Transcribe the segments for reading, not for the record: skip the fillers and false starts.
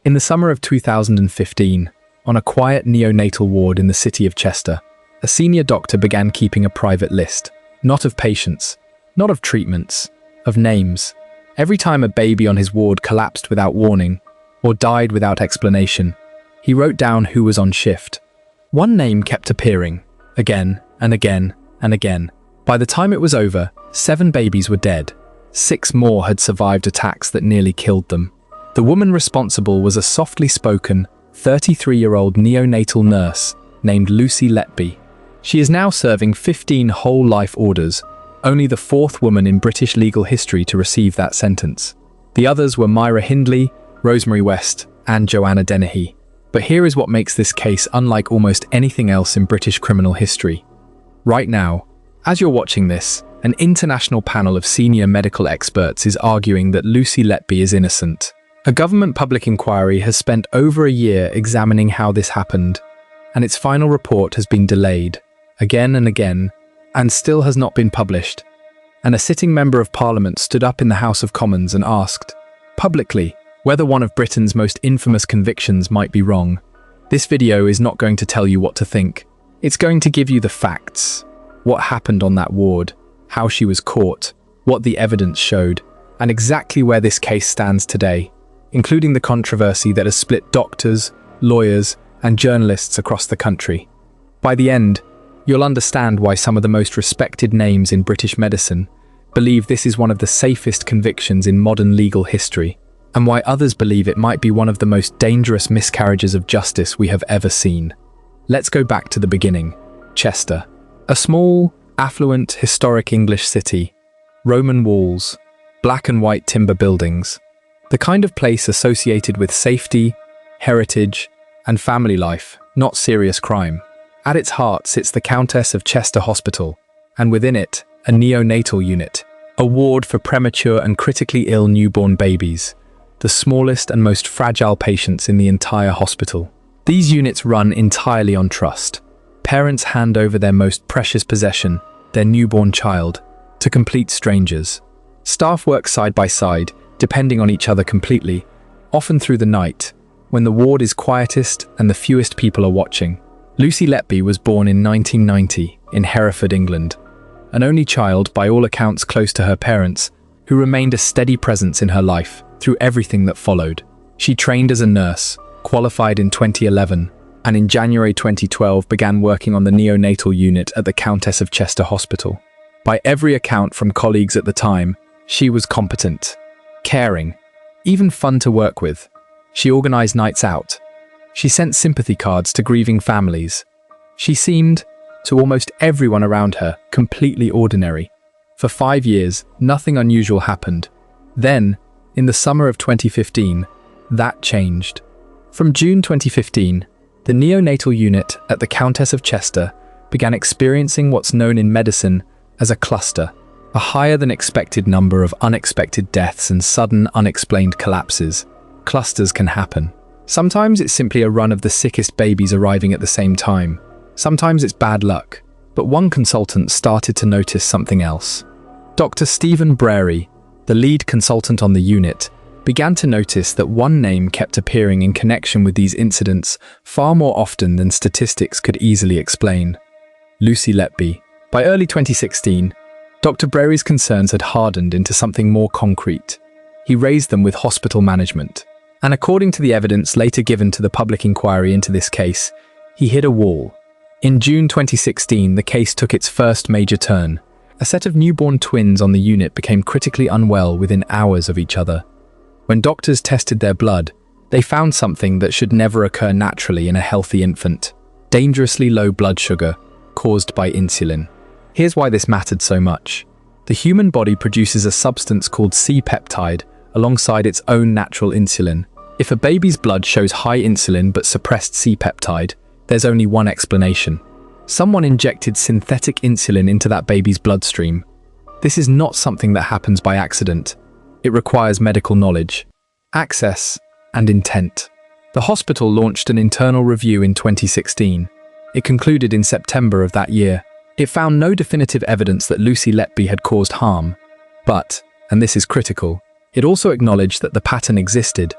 In the summer of 2015, on a quiet neonatal ward in the city of Chester, a senior doctor began keeping a private list, not of patients, not of treatments, of names. Every time a baby on his ward collapsed without warning, or died without explanation, he wrote down who was on shift. One name kept appearing, again and again and again. By the time it was over, 7 babies were dead. 6 more had survived attacks that nearly killed them. The woman responsible was a softly spoken, 33-year-old neonatal nurse named Lucy Letby. She is now serving 15 whole life orders, only the 4th woman in British legal history to receive that sentence. The others were Myra Hindley, Rosemary West, and Joanna Dennehy. But here is what makes this case unlike almost anything else in British criminal history. Right now, as you're watching this, an international panel of senior medical experts is arguing that Lucy Letby is innocent. A government public inquiry has spent over a year examining how this happened, and its final report has been delayed, again and again, and still has not been published. And a sitting member of Parliament stood up in the House of Commons and asked, publicly, whether one of Britain's most infamous convictions might be wrong. This video is not going to tell you what to think. It's going to give you the facts, what happened on that ward, how she was caught, what the evidence showed, and exactly where this case stands today, including the controversy that has split doctors, lawyers, and journalists across the country. By the end, you'll understand why some of the most respected names in British medicine believe this is one of the safest convictions in modern legal history, and why others believe it might be one of the most dangerous miscarriages of justice we have ever seen. Let's go back to the beginning. Chester, a small, affluent, historic English city. Roman walls, black and white timber buildings. The kind of place associated with safety, heritage, and family life, not serious crime. At its heart sits the Countess of Chester Hospital, and within it, a neonatal unit, a ward for premature and critically ill newborn babies, the smallest and most fragile patients in the entire hospital. These units run entirely on trust. Parents hand over their most precious possession, their newborn child, to complete strangers. Staff work side by side, depending on each other completely, often through the night, when the ward is quietest and the fewest people are watching. Lucy Letby was born in 1990 in Hereford, England, an only child, by all accounts close to her parents, who remained a steady presence in her life through everything that followed. She trained as a nurse, qualified in 2011, and in January 2012 began working on the neonatal unit at the Countess of Chester Hospital. By every account from colleagues at the time, she was competent, caring, even fun to work with. She organized nights out. She sent sympathy cards to grieving families. She seemed, to almost everyone around her, completely ordinary. For 5 years, nothing unusual happened. Then, in the summer of 2015, that changed. From June 2015, the neonatal unit at the Countess of Chester began experiencing what's known in medicine as a cluster, a higher than expected number of unexpected deaths and sudden unexplained collapses. Clusters can happen. Sometimes it's simply a run of the sickest babies arriving at the same time. Sometimes it's bad luck. But one consultant started to notice something else. Dr. Stephen Brary, the lead consultant on the unit, began to notice that one name kept appearing in connection with these incidents far more often than statistics could easily explain. Lucy Letby. By early 2016, Dr. Brary's concerns had hardened into something more concrete. He raised them with hospital management. And according to the evidence later given to the public inquiry into this case, he hit a wall. In June 2016, the case took its first major turn. A set of newborn twins on the unit became critically unwell within hours of each other. When doctors tested their blood, they found something that should never occur naturally in a healthy infant: dangerously low blood sugar caused by insulin. Here's why this mattered so much. The human body produces a substance called C-peptide alongside its own natural insulin. If a baby's blood shows high insulin but suppressed C-peptide, there's only one explanation. Someone injected synthetic insulin into that baby's bloodstream. This is not something that happens by accident. It requires medical knowledge, access, and intent. The hospital launched an internal review in 2016. It concluded in September of that year. It found no definitive evidence that Lucy Letby had caused harm. But, and this is critical, it also acknowledged that the pattern existed.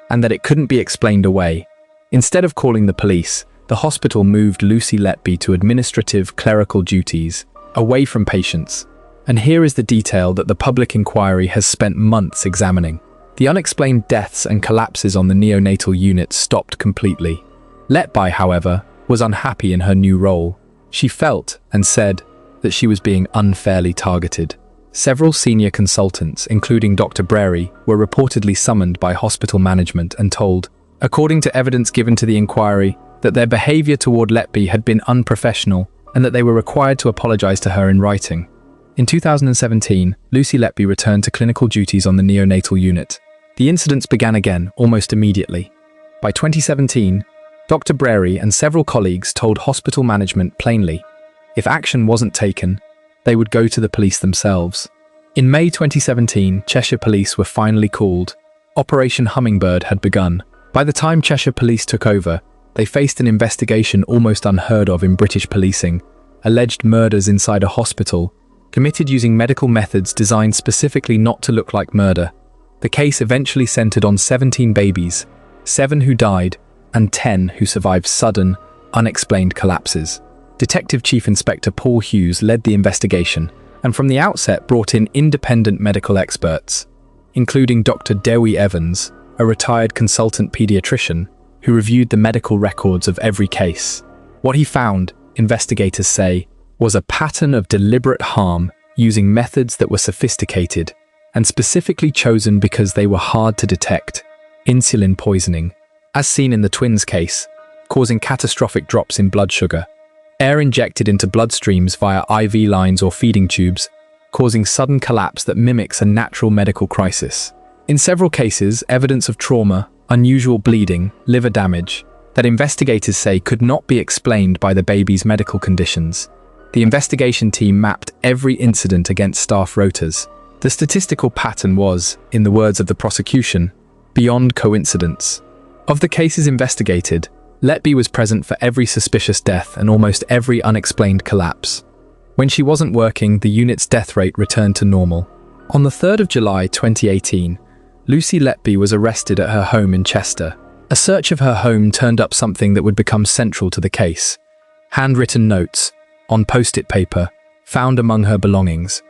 and that it couldn't be explained away. Instead of calling the police, the hospital moved Lucy Letby to administrative clerical duties, away from patients. And here is the detail that the public inquiry has spent months examining. The unexplained deaths and collapses on the neonatal unit stopped completely. Letby, however, was unhappy in her new role. She felt and said that she was being unfairly targeted. Several senior consultants, including Dr. Brary, were reportedly summoned by hospital management and told, according to evidence given to the inquiry, that their behavior toward Letby had been unprofessional and that they were required to apologize to her in writing. In 2017, Lucy Letby returned to clinical duties on the neonatal unit. The incidents began again almost immediately. By 2017, Dr. Brary and several colleagues told hospital management plainly, if action wasn't taken, they would go to the police themselves. In May 2017, Cheshire Police were finally called. Operation Hummingbird had begun. By the time Cheshire Police took over, they faced an investigation almost unheard of in British policing, alleged murders inside a hospital, committed using medical methods designed specifically not to look like murder. The case eventually centered on 17 babies, 7 who died, and 10 who survived sudden, unexplained collapses. Detective Chief Inspector Paul Hughes led the investigation, and from the outset brought in independent medical experts, including Dr. Dewi Evans, a retired consultant pediatrician, who reviewed the medical records of every case. What he found, investigators say, was a pattern of deliberate harm using methods that were sophisticated and specifically chosen because they were hard to detect. Insulin poisoning, as seen in the twins case, causing catastrophic drops in blood sugar. Air injected into bloodstreams via IV lines or feeding tubes, causing sudden collapse that mimics a natural medical crisis. In several cases, evidence of trauma, unusual bleeding, liver damage, that investigators say could not be explained by the baby's medical conditions. The investigation team mapped every incident against staff rotas. The statistical pattern was, in the words of the prosecution, beyond coincidence. Of the cases investigated, Letby was present for every suspicious death and almost every unexplained collapse. When she wasn't working, the unit's death rate returned to normal. On the 3rd of July 2018, Lucy Letby was arrested at her home in Chester. A search of her home turned up something that would become central to the case. Handwritten notes, on post-it paper, found among her belongings.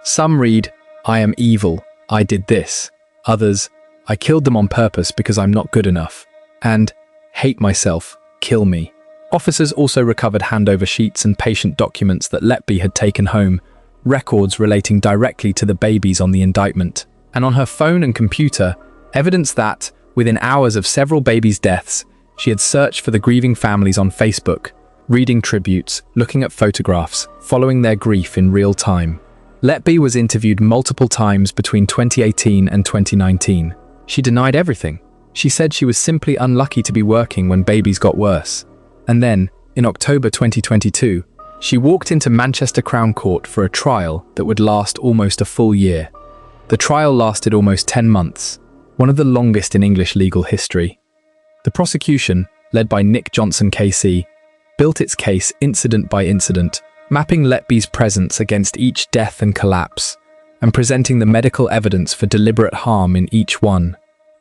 Some read, "I am evil, I did this." Others, "I killed them on purpose because I'm not good enough." And, "Hate myself, kill me." Officers also recovered handover sheets and patient documents that Letby had taken home, records relating directly to the babies on the indictment. And on her phone and computer, evidence that, within hours of several babies' deaths, she had searched for the grieving families on Facebook, reading tributes, looking at photographs, following their grief in real time. Letby was interviewed multiple times between 2018 and 2019. She denied everything. She said she was simply unlucky to be working when babies got worse. And then, in October 2022, she walked into Manchester Crown Court for a trial that would last almost a full year. The trial lasted almost 10 months, one of the longest in English legal history. The prosecution, led by Nick Johnson KC, built its case incident by incident, mapping Letby's presence against each death and collapse, and presenting the medical evidence for deliberate harm in each one.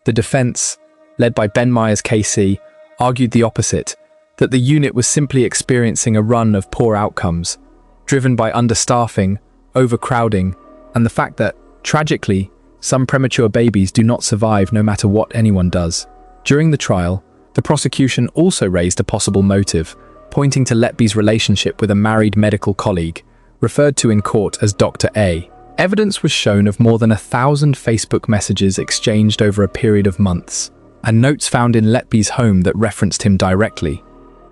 The defense, led by Ben Myers KC, argued the opposite, that the unit was simply experiencing a run of poor outcomes, driven by understaffing, overcrowding, and the fact that, tragically, some premature babies do not survive no matter what anyone does. During the trial, the prosecution also raised a possible motive, pointing to Letby's relationship with a married medical colleague, referred to in court as Dr. A. Evidence was shown of more than 1,000 Facebook messages exchanged over a period of months, and notes found in Letby's home that referenced him directly.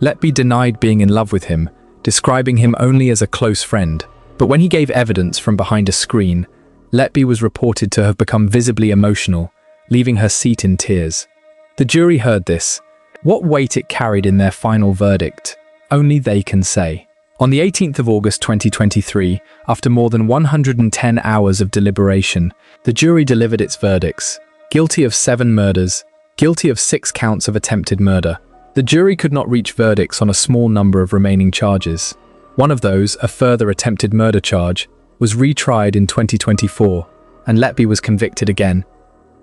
Letby denied being in love with him, describing him only as a close friend. But when he gave evidence from behind a screen, Letby was reported to have become visibly emotional, leaving her seat in tears. The jury heard this. What weight it carried in their final verdict, only they can say. On the 18th of August 2023, after more than 110 hours of deliberation, the jury delivered its verdicts. Guilty of 7 murders, guilty of 6 counts of attempted murder. The jury could not reach verdicts on a small number of remaining charges. One of those, a further attempted murder charge, was retried in 2024, and Letby was convicted again.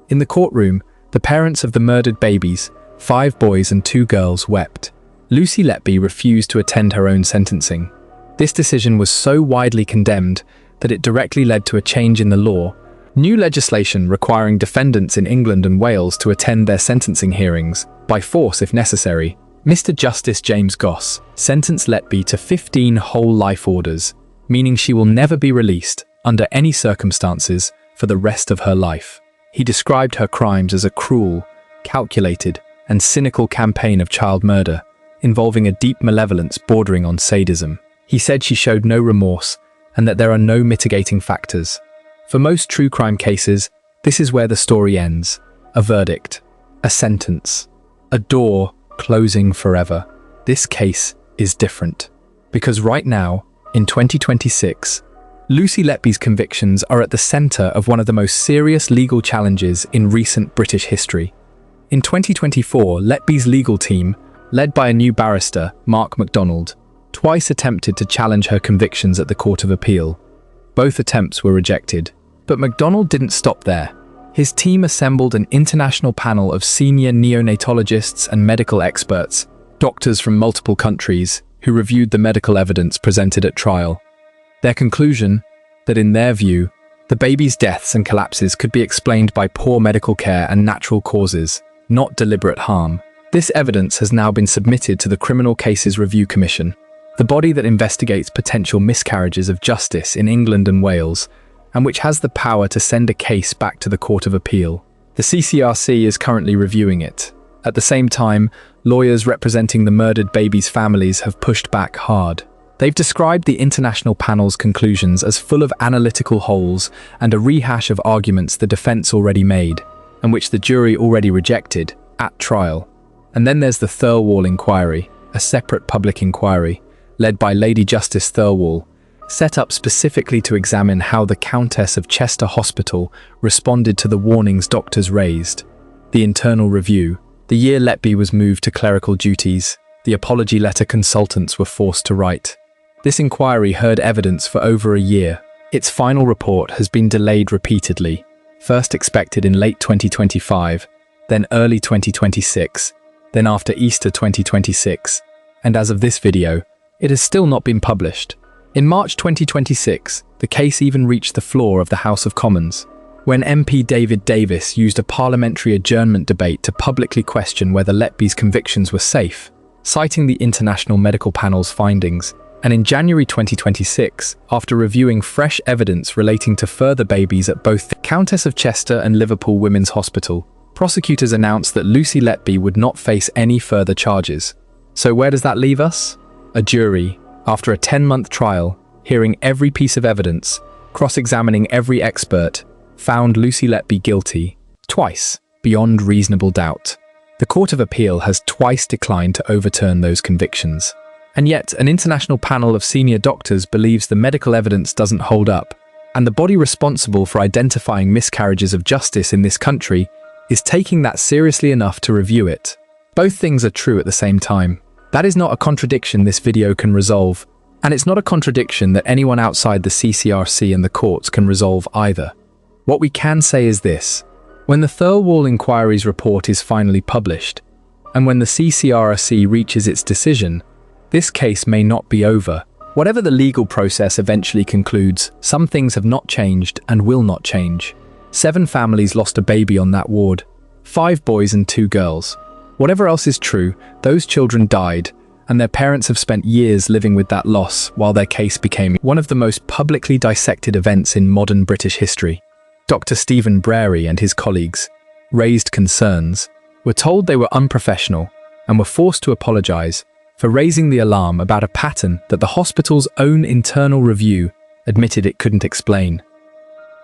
In the courtroom, The parents of the murdered babies, 5 boys and 2 girls, wept. Lucy Letby refused to attend her own sentencing. This decision was so widely condemned that it directly led to a change in the law. New legislation requiring defendants in England and Wales to attend their sentencing hearings, by force if necessary. Mr. Justice James Goss sentenced Letby to 15 whole life orders, meaning she will never be released, under any circumstances, for the rest of her life. He described her crimes as a cruel, calculated, and cynical campaign of child murder, involving a deep malevolence bordering on sadism. He said she showed no remorse, and that there are no mitigating factors. For most true crime cases, this is where the story ends. A verdict. A sentence. A door closing forever. This case is different. Because right now, in 2026, Lucy Letby's convictions are at the centre of one of the most serious legal challenges in recent British history. In 2024, Letby's legal team, led by a new barrister, Mark MacDonald, twice attempted to challenge her convictions at the Court of Appeal. Both attempts were rejected. But MacDonald didn't stop there. His team assembled an international panel of senior neonatologists and medical experts, doctors from multiple countries, who reviewed the medical evidence presented at trial. Their conclusion, that in their view, the baby's deaths and collapses could be explained by poor medical care and natural causes, not deliberate harm. This evidence has now been submitted to the Criminal Cases Review Commission, the body that investigates potential miscarriages of justice in England and Wales, and which has the power to send a case back to the Court of Appeal. The CCRC is currently reviewing it. At the same time, lawyers representing the murdered babies' families have pushed back hard. They've described the international panel's conclusions as full of analytical holes and a rehash of arguments the defence already made, and which the jury already rejected at trial. And then there's the Thirlwall inquiry, a separate public inquiry, led by Lady Justice Thirlwall, set up specifically to examine how the Countess of Chester Hospital responded to the warnings doctors raised. The internal review. The year Letby was moved to clerical duties, the apology letter consultants were forced to write. This inquiry heard evidence for over a year. Its final report has been delayed repeatedly, first expected in late 2025, then early 2026, then after Easter 2026, and as of this video, it has still not been published. In March 2026, the case even reached the floor of the House of Commons, when MP David Davis used a parliamentary adjournment debate to publicly question whether Letby's convictions were safe, citing the International Medical Panel's findings. And in January 2026, after reviewing fresh evidence relating to further babies at both the Countess of Chester and Liverpool Women's Hospital, prosecutors announced that Lucy Letby would not face any further charges. So where does that leave us? A jury, after a 10-month trial, hearing every piece of evidence, cross-examining every expert, found Lucy Letby guilty, twice, beyond reasonable doubt. The Court of Appeal has twice declined to overturn those convictions. And yet, an international panel of senior doctors believes the medical evidence doesn't hold up, and the body responsible for identifying miscarriages of justice in this country is taking that seriously enough to review it. Both things are true at the same time. That is not a contradiction this video can resolve, and it's not a contradiction that anyone outside the CCRC and the courts can resolve either. What we can say is this: when the Thirlwall Inquiry's report is finally published, and when the CCRC reaches its decision, this case may not be over. Whatever the legal process eventually concludes, some things have not changed and will not change. 7 families lost a baby on that ward, 5 boys and 2 girls. Whatever else is true, those children died, and their parents have spent years living with that loss while their case became one of the most publicly dissected events in modern British history. Dr. Stephen Brary and his colleagues raised concerns, were told they were unprofessional, and were forced to apologise for raising the alarm about a pattern that the hospital's own internal review admitted it couldn't explain.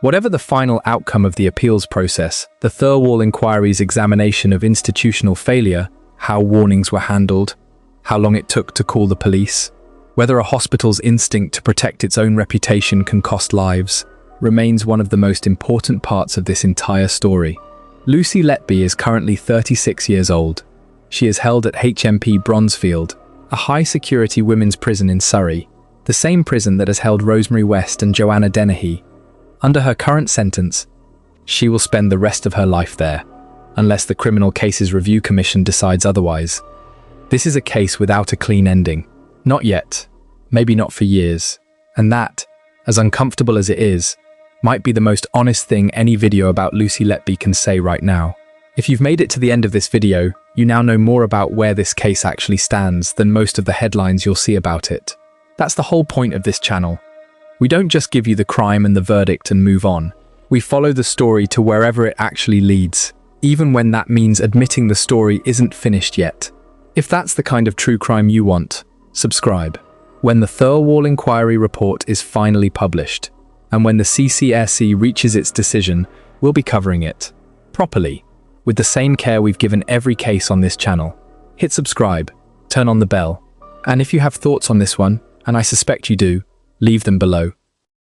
Whatever the final outcome of the appeals process, the Thirlwall Inquiry's examination of institutional failure, how warnings were handled, how long it took to call the police, whether a hospital's instinct to protect its own reputation can cost lives, remains one of the most important parts of this entire story. Lucy Letby is currently 36 years old. She is held at HMP Bronzefield, a high-security women's prison in Surrey, the same prison that has held Rosemary West and Joanna Dennehy. Under her current sentence, she will spend the rest of her life there, unless the Criminal Cases Review Commission decides otherwise. This is a case without a clean ending. Not yet. Maybe not for years. And that, as uncomfortable as it is, might be the most honest thing any video about Lucy Letby can say right now. If you've made it to the end of this video, you now know more about where this case actually stands than most of the headlines you'll see about it. That's the whole point of this channel. We don't just give you the crime and the verdict and move on. We follow the story to wherever it actually leads, even when that means admitting the story isn't finished yet. If that's the kind of true crime you want, subscribe. When the Thirlwall Inquiry report is finally published, and when the CCRC reaches its decision, we'll be covering it properly, with the same care we've given every case on this channel. Hit subscribe, turn on the bell, and if you have thoughts on this one, and I suspect you do, leave them below.